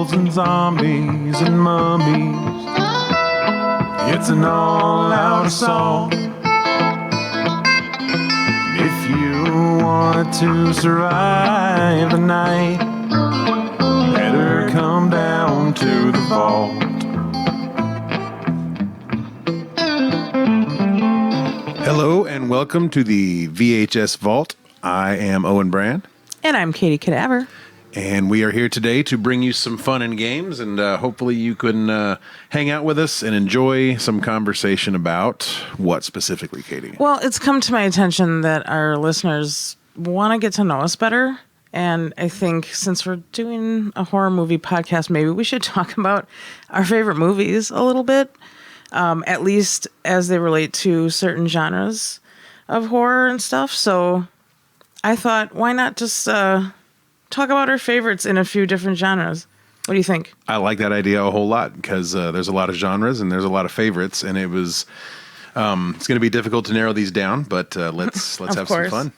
cannibals and zombies and mummies. It's an all-out assault. If you want to survive the night, better come down to the vault. Hello and welcome to the VHS Vault. I am Owen Brand. And I'm Katie Cadaver. And we are here today to bring you some fun and games, and hopefully you can hang out with us and enjoy some conversation about what specifically, Katie? Well, it's come to my attention that our listeners want to get to know us better. And I think since we're doing a horror movie podcast, maybe we should talk about our favorite movies a little bit, at least as they relate to certain genres of horror and stuff. So I thought, why not just talk about our favorites in a few different genres? What do you think? I like that idea a whole lot because there's a lot of genres and there's a lot of favorites, and it's going to be difficult to narrow these down, but let's have some fun.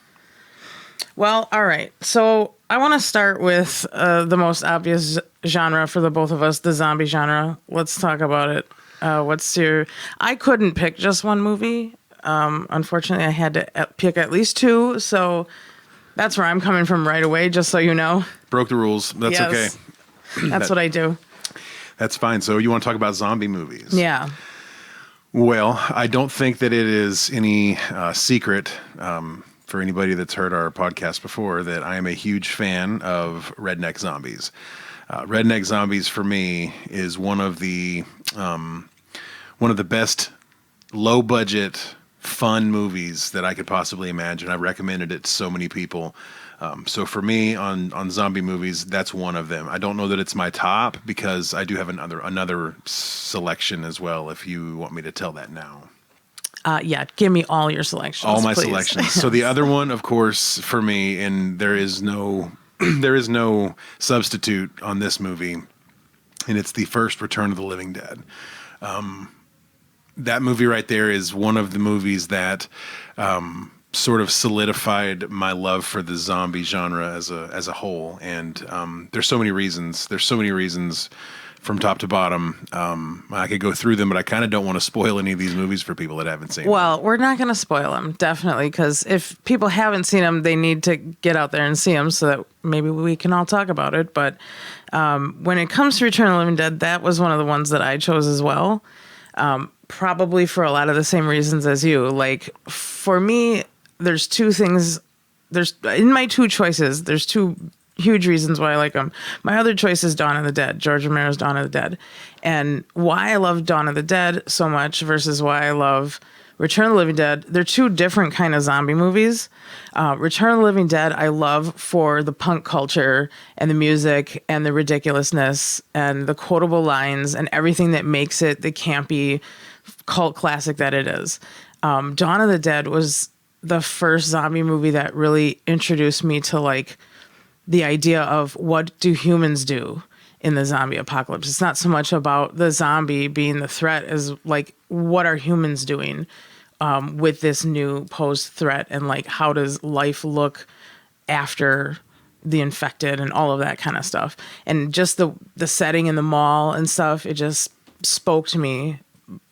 Well, all right. So I want to start with the most obvious genre for the both of us, the zombie genre. Let's talk about it. I couldn't pick just one movie. Unfortunately, I had to pick at least two, so that's where I'm coming from right away, just so you know. Broke the rules. That's okay. That's what I do. That's fine. So you want to talk about zombie movies? Yeah. Well, I don't think that it is any secret for anybody that's heard our podcast before that I am a huge fan of redneck zombies. Redneck zombies for me is one of the best low budget fun movies that I could possibly imagine. I've recommended it to so many people. So for me on zombie movies, that's one of them. I don't know that it's my top because I do have another selection as well, if you want me to tell that now. Yeah, give me all your selections. All my please. selections. So the other one, of course, for me, and there is no substitute on this movie, and it's the first Return of the Living Dead. That movie right there is one of the movies that sort of solidified my love for the zombie genre as a whole. And there's so many reasons. There's so many reasons from top to bottom. I could go through them, but I kind of don't want to spoil any of these movies for people that haven't seen them. Well, we're not going to spoil them, definitely, because if people haven't seen them, they need to get out there and see them so that maybe we can all talk about it. But when it comes to Return of the Living Dead, that was one of the ones that I chose as well. Probably for a lot of the same reasons as you. Like, for me, there's two things. In my two choices, there's two huge reasons why I like them. My other choice is Dawn of the Dead, George Romero's Dawn of the Dead. And why I love Dawn of the Dead so much versus why I love Return of the Living Dead, they're two different kind of zombie movies. Return of the Living Dead, I love for the punk culture and the music and the ridiculousness and the quotable lines and everything that makes it the campy cult classic that it is. Dawn of the Dead was the first zombie movie that really introduced me to like the idea of what do humans do in the zombie apocalypse. It's not so much about the zombie being the threat as like what are humans doing with this new posed threat, and like how does life look after the infected and all of that kind of stuff. And just the setting in the mall and stuff, it just spoke to me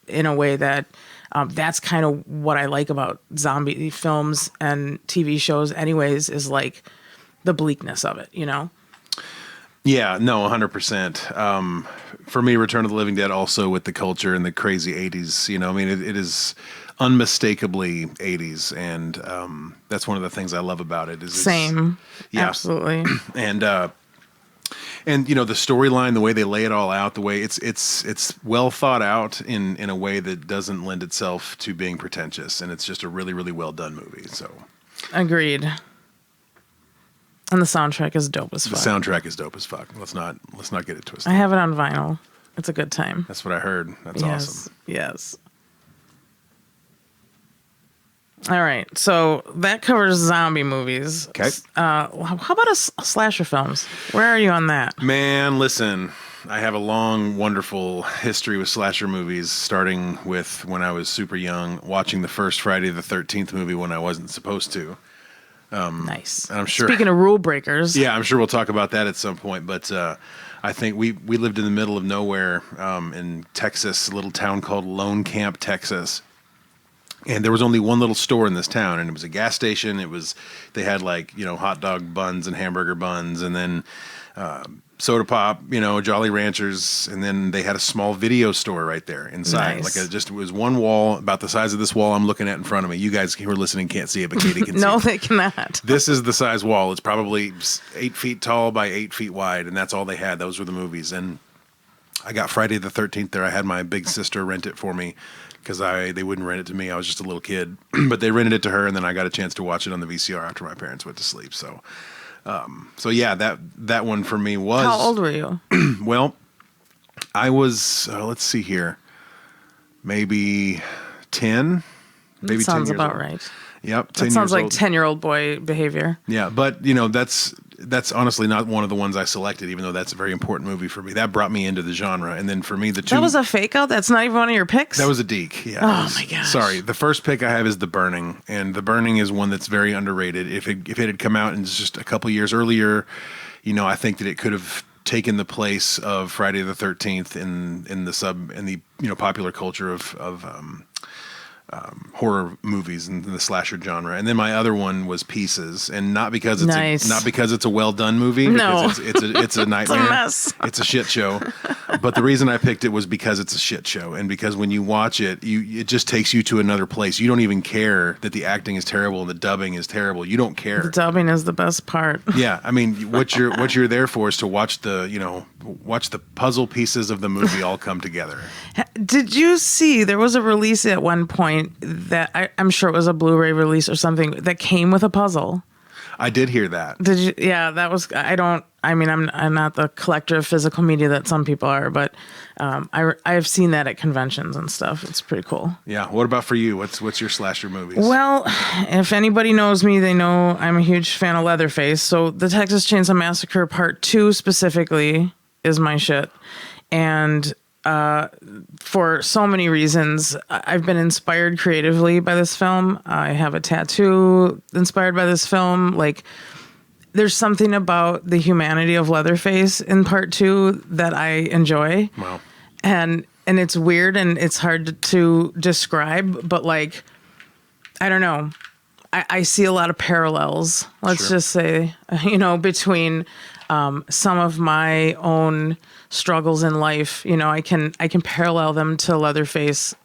in a way that that's kind of what I like about zombie films and TV shows anyways, is like the bleakness of it, you know? Yeah, no, 100%. For me, Return of the Living Dead also with the culture and the crazy 80s, you know, I mean, it is unmistakably 80s, and that's one of the things I love about it. Same. Yeah. Absolutely. And you know, the storyline, the way they lay it all out, the way it's well thought out in a way that doesn't lend itself to being pretentious, and it's just a really, really well done movie. So agreed. And the soundtrack is dope as fuck. The soundtrack is dope as fuck. Let's not get it twisted. I have it on vinyl. It's a good time. That's what I heard. That's awesome. Yes. All right. So that covers zombie movies. Okay. How about slasher films? Where are you on that? Man, listen. I have a long, wonderful history with slasher movies, starting with when I was super young, watching the first Friday the 13th movie when I wasn't supposed to. Nice. I'm sure. Speaking of rule breakers. Yeah, I'm sure we'll talk about that at some point. But I think we lived in the middle of nowhere in Texas, a little town called Lone Camp, Texas. And there was only one little store in this town, and it was a gas station. They had hot dog buns and hamburger buns, and then soda pop, Jolly Ranchers, and then they had a small video store right there inside. Nice. It was one wall about the size of this wall I'm looking at in front of me. You guys who are listening can't see it, but Katie can see No, it. they cannot. This is the size wall. It's probably 8 feet tall by 8 feet wide, and that's all they had. Those were the movies. And I got Friday the 13th there. I had my big sister rent it for me because they wouldn't rent it to me. I was just a little kid, but they rented it to her, and then I got a chance to watch it on the VCR after my parents went to sleep. So yeah, that one for me was. How old were you? Well, I was. Let's see here, maybe 10. Maybe That sounds 10 years about old. right. Yep, 10 That sounds years like old. 10-year-old boy behavior. Yeah, but that's honestly not one of the ones I selected, even though that's a very important movie for me. That brought me into the genre, and then for me, the two. That was a fake out? That's not even one of your picks? That was a deke. Yeah. Oh, my gosh. Sorry. The first pick I have is The Burning, and The Burning is one that's very underrated. If it had come out in just a couple years earlier, I think that it could have taken the place of Friday the 13th in the popular culture of horror movies and the slasher genre. And then my other one was Pieces, and not because it's Nice. not because it's a well done movie. No. Because it's a nightmare. mess. It's a shit show. But the reason I picked it was because it's a shit show, and because when you watch it, it just takes you to another place. You don't even care that the acting is terrible and the dubbing is terrible. You don't care. The dubbing is the best part. Yeah, I mean, what you're there for is to watch the puzzle pieces of the movie all come together. Did you see there was a release at one point that I'm sure it was a Blu-ray release or something that came with a puzzle? I did hear that. Did you? Yeah, that was. I'm not the collector of physical media that some people are, but I've seen that at conventions and stuff. It's pretty cool. Yeah. What about for you? What's your slasher movies? Well, if anybody knows me, they know I'm a huge fan of Leatherface. So the Texas Chainsaw Massacre Part 2 specifically is my shit. And for so many reasons, I've been inspired creatively by this film. I have a tattoo inspired by this film. There's something about the humanity of Leatherface in Part 2 that I enjoy. Wow. And it's weird and it's hard to describe, but I don't know. I see a lot of parallels, let's Sure. just say, between some of my own struggles in life. I can parallel them to Leatherface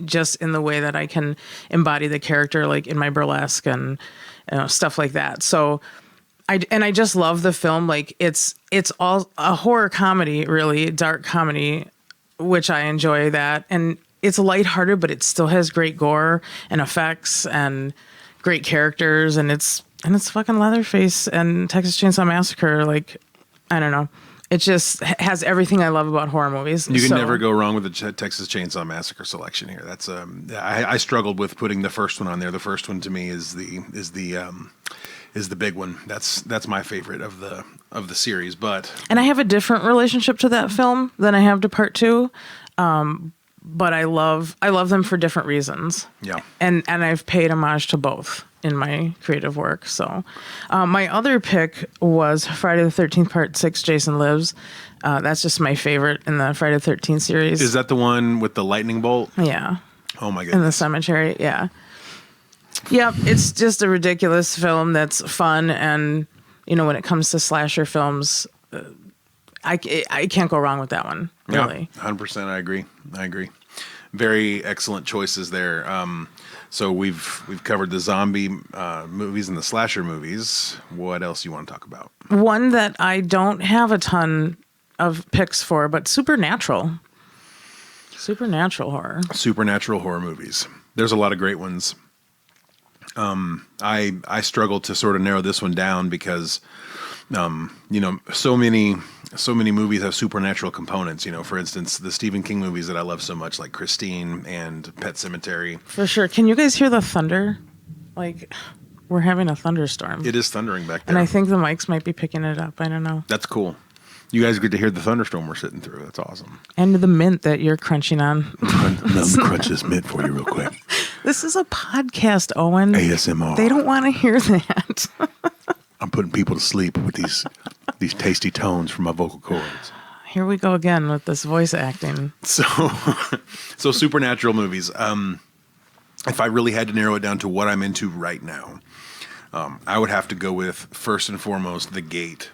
just in the way that I can embody the character, in my burlesque and stuff like that. So I just love the film. It's all a horror comedy, really dark comedy, which I enjoy that. And it's lighthearted, but it still has great gore and effects and great characters. And it's fucking Leatherface and Texas Chainsaw Massacre. I don't know. It just has everything I love about horror movies. You can never go wrong with the Texas Chainsaw Massacre selection here. That's I struggled with putting the first one on there. The first one to me is the big one. That's my favorite of the series. And I have a different relationship to that film than I have to Part 2. But I love them for different reasons. Yeah. And I've paid homage to both in my creative work. So my other pick was Friday the 13th Part 6, Jason Lives. That's just my favorite in the Friday the 13th series. Is that the one with the lightning bolt? Yeah. Oh my In the goodness. cemetery, yeah. Yep, it's just a ridiculous film that's fun. And, when it comes to slasher films, I can't go wrong with that one, really. Yeah, 100%. I agree. Very excellent choices there. So we've covered the zombie movies and the slasher movies. What else do you want to talk about? One that I don't have a ton of picks for, but supernatural horror. Supernatural horror movies. There's a lot of great ones. I struggled to sort of narrow this one down because, so many movies have supernatural components. For instance, the Stephen King movies that I love so much, like Christine and Pet Sematary. For sure. Can you guys hear the thunder? We're having a thunderstorm. It is thundering back there. And I think the mics might be picking it up. I don't know. That's cool. You guys get to hear the thunderstorm we're sitting through. That's awesome. And the mint that you're crunching on. Let me crunch this mint for you real quick. This is a podcast, Owen. ASMR. They don't want to hear that. I'm putting people to sleep with these tasty tones from my vocal cords. Here we go again with this voice acting. So supernatural movies. If I really had to narrow it down to what I'm into right now, I would have to go with, first and foremost, The Gate.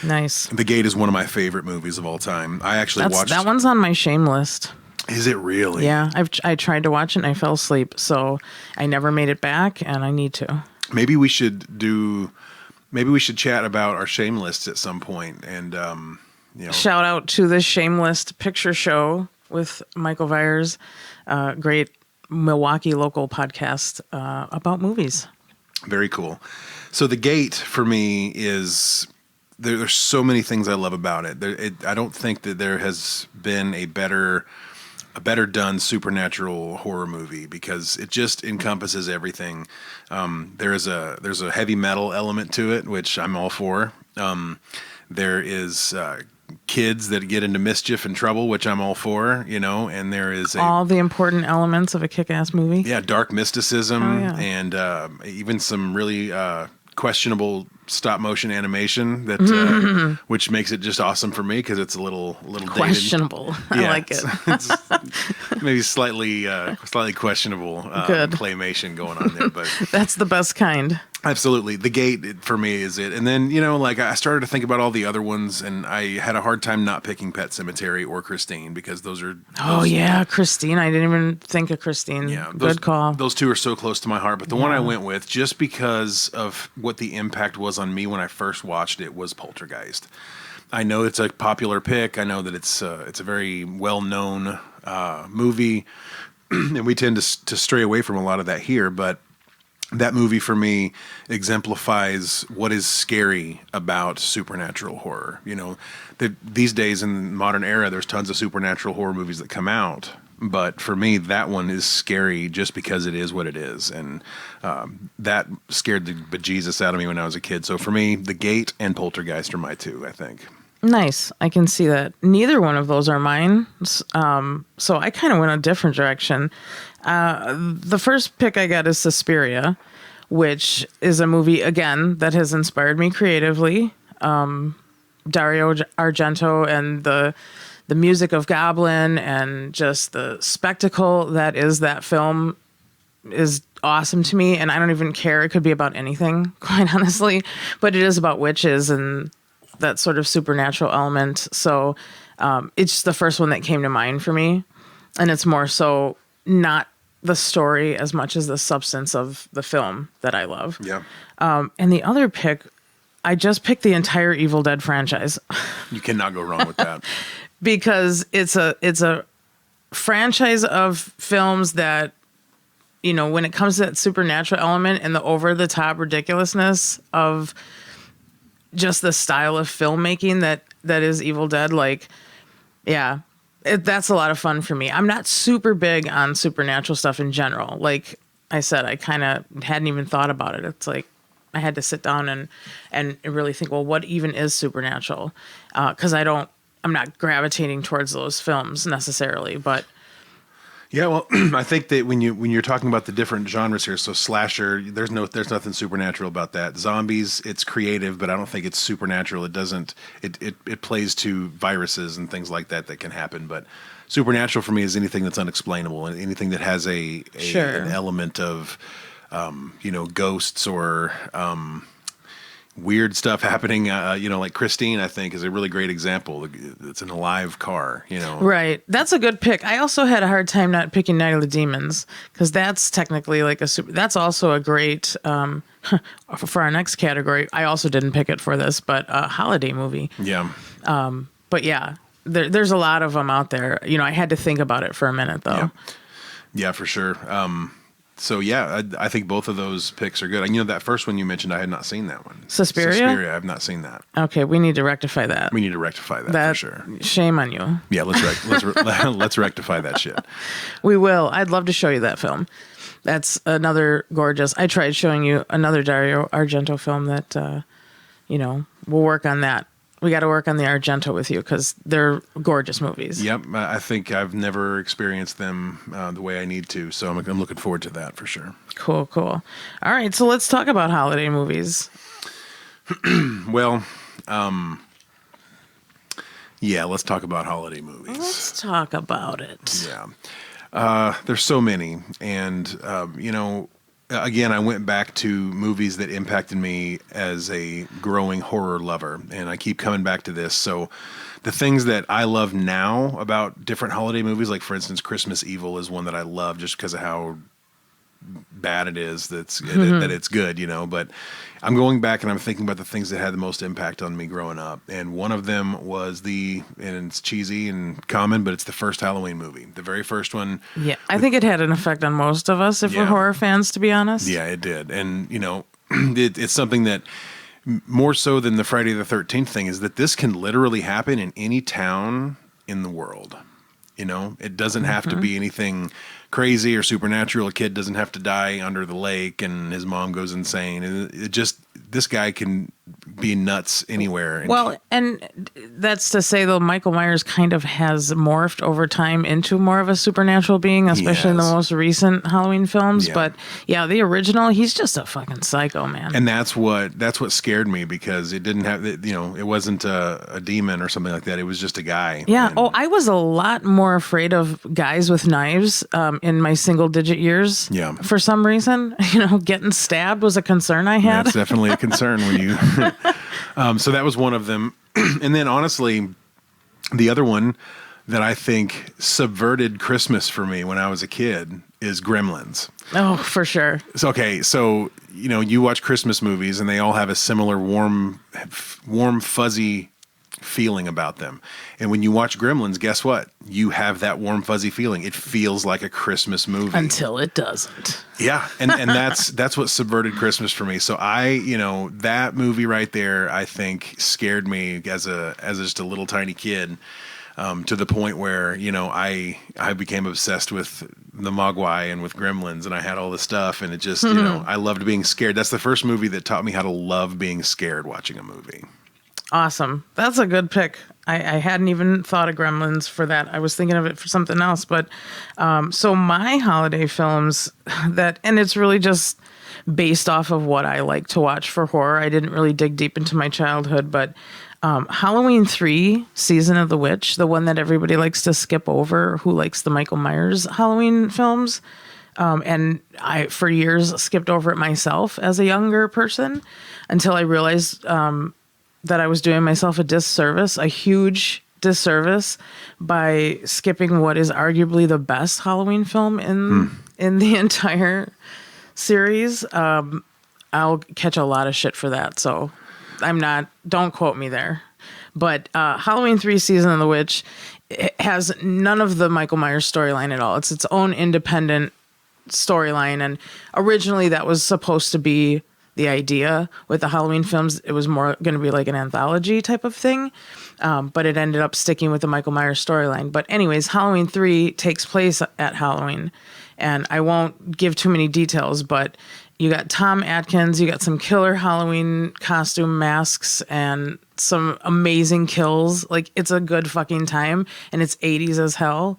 Nice. The Gate is one of my favorite movies of all time. I actually watched... That one's on my shame list. Is it really? Yeah, I tried to watch it and I fell asleep, so I never made it back, and I need to. Maybe we should chat about our shame lists at some point, and Shout out to the Shameless Picture Show with Michael Vyers, great Milwaukee local podcast about movies. Very cool. So The Gate for me is there's so many things I love about it. I don't think that there has been a better done supernatural horror movie, because it just encompasses everything. There's a heavy metal element to it, which I'm all for. There is kids that get into mischief and trouble, which I'm all for, and there is all the important elements of a kick-ass movie. Yeah, dark mysticism and even some really questionable stop motion animation that which makes it just awesome for me, because it's a little questionable. Dated. I like it. It's maybe slightly questionable claymation going on there, but that's the best kind. Absolutely. The Gate for me is it. And then, I started to think about all the other ones, and I had a hard time not picking Pet Sematary or Christine, because those are... Christine. I didn't even think of Christine. Yeah, good call. Those two are so close to my heart. But the one I went with, just because of what the impact was on me when I first watched it, was Poltergeist. I know it's a popular pick. I know that it's a very well-known movie, and we tend to stray away from a lot of that here, but that movie for me exemplifies what is scary about supernatural horror. These days in the modern era, there's tons of supernatural horror movies that come out, but for me, that one is scary just because it is what it is, and that scared the bejesus out of me when I was a kid. So for me, The Gate and Poltergeist are my two, I think. Nice. I can see that. Neither one of those are mine. So I kind of went a different direction. The first pick I got is Suspiria, which is a movie, again, that has inspired me creatively. Dario Argento and the music of Goblin and just the spectacle that is that film is awesome to me. And I don't even care. It could be about anything, quite honestly. But it is about witches and that sort of supernatural element. So it's the first one that came to mind for me. And it's more so not the story as much as the substance of the film that I love. Yeah. And the other pick, I just picked the entire Evil Dead franchise. You cannot go wrong with that. Because it's a franchise of films that, when it comes to that supernatural element and the over-the-top ridiculousness of just the style of filmmaking that is Evil Dead, that's a lot of fun for me. I'm not super big on supernatural stuff in general. Like I said, I kind of hadn't even thought about it. It's like I had to sit down and really think, well, what even is supernatural? Because I'm not gravitating towards those films necessarily, but. Yeah, well, I think that when you're talking about the different genres here, so slasher, there's nothing supernatural about that. Zombies, it's creative, but I don't think it's supernatural. It plays to viruses and things like that can happen. But supernatural for me is anything that's unexplainable, and anything that has an element of, ghosts or weird stuff happening. Like Christine, I think, is a really great example. It's an alive car, Right. That's a good pick. I also had a hard time not picking Night of the Demons, because that's technically that's also a great, for our next category. I also didn't pick it for this, but a holiday movie. Yeah. But yeah, there's a lot of them out there. I had to think about it for a minute though. Yeah, for sure. So yeah, I think both of those picks are good. And that first one you mentioned, I had not seen that one. Suspiria, I've not seen that. Okay, we need to rectify that. For sure. Shame on you. Yeah, let's rectify that shit. We will. I'd love to show you that film. That's another gorgeous. I tried showing you another Dario Argento film that, we'll work on that We got to work on the Argento with you because they're gorgeous movies. Yep, I think I've never experienced them the way I need to, so I'm looking forward to that for sure. Cool. All right, so let's talk about holiday movies. Well, yeah, let's talk about holiday movies. Let's talk about it. Yeah. There's so many. And, again, I went back to movies that impacted me as a growing horror lover. And I keep coming back to this. So the things that I love now about different holiday movies, like, for instance, Christmas Evil is one that I love just because of how bad it is that it's good, but I'm going back and I'm thinking about the things that had the most impact on me growing up, and one of them was and it's cheesy and common, but it's the first Halloween movie, the very first one. Yeah, I think it had an effect on most of us if we're horror fans, to be honest. Yeah, it did. And it's something that more so than the Friday the 13th thing is that this can literally happen in any town in the world. It doesn't have to be anything crazy or supernatural. A kid doesn't have to die under the lake and his mom goes insane. This guy can be nuts anywhere. Well, and that's to say, though, Michael Myers kind of has morphed over time into more of a supernatural being, especially in the most recent Halloween films. Yeah. But yeah, the original, he's just a fucking psycho, man. And that's what scared me, because it didn't have, it wasn't a demon or something like that. It was just a guy. Yeah. I was a lot more afraid of guys with knives in my single digit years. Yeah. For some reason, getting stabbed was a concern I had. That's definitely a concern when you. So that was one of them. And then honestly, the other one that I think subverted Christmas for me when I was a kid is Gremlins. Oh, for sure. So you watch Christmas movies and they all have a similar warm, fuzzy feeling about them. And when you watch Gremlins, guess what? You have that warm, fuzzy feeling. It feels like a Christmas movie. Until it doesn't. Yeah. And that's what subverted Christmas for me. So that movie right there, I think scared me as just a little tiny kid, to the point where, I became obsessed with the Mogwai and with Gremlins, and I had all this stuff, and it just, I loved being scared. That's the first movie that taught me how to love being scared watching a movie. Awesome. That's a good pick. I hadn't even thought of Gremlins for that. I was thinking of it for something else. But so my holiday films and it's really just based off of what I like to watch for horror. I didn't really dig deep into my childhood, but Halloween 3, Season of the Witch, the one that everybody likes to skip over, who likes the Michael Myers Halloween films. And I, for years, skipped over it myself as a younger person until I realized that I was doing myself a huge disservice, by skipping what is arguably the best Halloween film in the entire series. I'll catch a lot of shit for that, so don't quote me there. But Halloween 3, Season of the Witch, it has none of the Michael Myers storyline at all. It's its own independent storyline, and originally that was supposed to be the idea with the Halloween films. It was more going to be like an anthology type of thing, but it ended up sticking with the Michael Myers storyline. But anyways, Halloween 3 takes place at Halloween, and I won't give too many details, but you got Tom Atkins, you got some killer Halloween costume masks, and some amazing kills. Like, it's a good fucking time, and it's 80s as hell.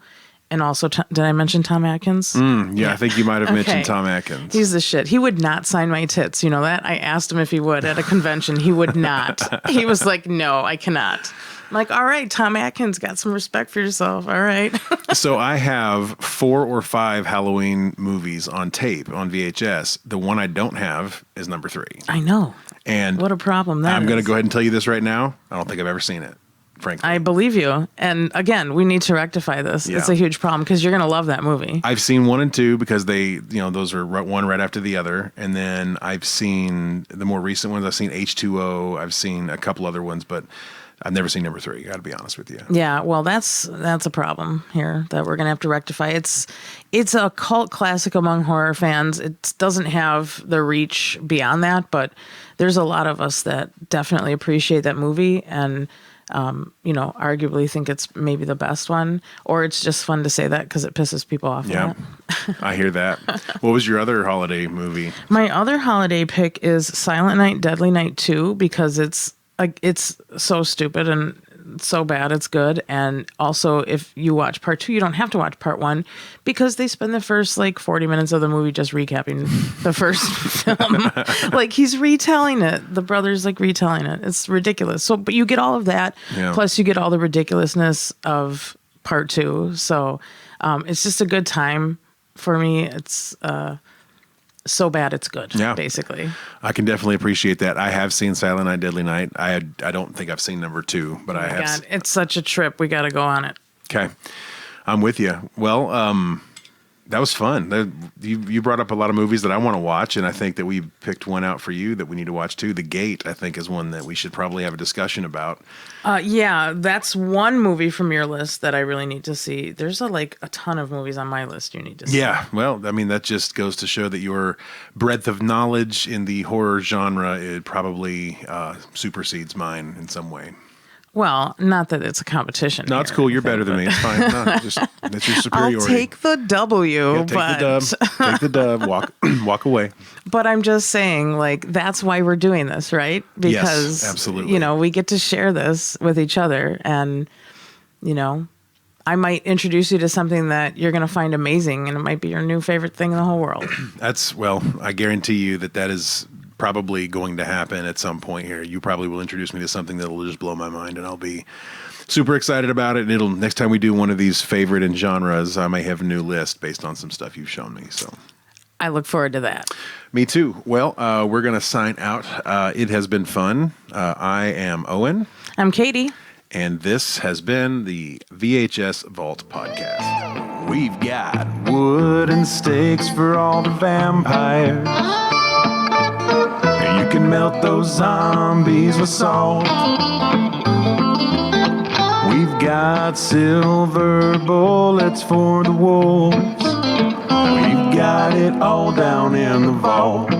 And also, did I mention Tom Atkins? Yeah, I think you might have mentioned Tom Atkins. He's the shit. He would not sign my tits. You know that? I asked him if he would at a convention. He would not. He was like, no, I cannot. I'm like, all right, Tom Atkins, got some respect for yourself. All right. So I have 4 or 5 Halloween movies on tape, on VHS. The one I don't have is number 3. I know. And what a problem that is. I'm going to go ahead and tell you this right now. I don't think I've ever seen it, frankly. I believe you. And again, we need to rectify this. Yeah. It's a huge problem because you're going to love that movie. I've seen 1 and 2 because they, those are one right after the other. And then I've seen the more recent ones. I've seen H2O. I've seen a couple other ones, but I've never seen number 3. Got to be honest with you. Yeah, well, that's a problem here that we're going to have to rectify. It's a cult classic among horror fans. It doesn't have the reach beyond that, but there's a lot of us that definitely appreciate that movie and arguably think it's maybe the best one, or it's just fun to say that because it pisses people off. Yeah, I hear that. What was your other holiday movie? My other holiday pick is Silent Night, Deadly Night 2, because it's like it's so stupid and so bad it's good. And also, if you watch part 2, you don't have to watch part 1 because they spend the first like 40 minutes of the movie just recapping the first film. Like he's retelling it. The brother's like retelling it. It's ridiculous. So, but you get all of that. Yeah. Plus you get all the ridiculousness of part 2. So it's just a good time for me. It's so bad it's good, basically. I can definitely appreciate that. I have seen Silent Night, Deadly Night. I don't think I've seen number 2, but I have. God, it's such a trip. We got to go on it. Okay. I'm with you. Well, that was fun. You brought up a lot of movies that I want to watch, and I think that we picked one out for you that we need to watch too. The Gate, I think, is one that we should probably have a discussion about. Yeah, that's one movie from your list that I really need to see. There's a ton of movies on my list you need to see. Yeah, well, I mean, that just goes to show that your breadth of knowledge in the horror genre, it probably supersedes mine in some way. Well, not that it's a competition. No, it's cool. You're better than me. It's fine. No, that's your superiority. I'll take the W, Yeah, take the dub. Take the dub. Walk away. But I'm just saying, like, that's why we're doing this, right? Because, yes, absolutely. We get to share this with each other. And, I might introduce you to something that you're going to find amazing, and it might be your new favorite thing in the whole world. I guarantee you that is probably going to happen at some point here. You probably will introduce me to something that'll just blow my mind, and I'll be super excited about it. And next time we do one of these favorite and genres, I may have a new list based on some stuff you've shown me. So I look forward to that. Me too. Well, we're going to sign out. It has been fun. I am Owen. I'm Katie. And this has been the VHS Vault Podcast. We've got wooden stakes for all the vampires. And you can melt those zombies with salt. We've got silver bullets for the wolves. We've got it all down in the vault.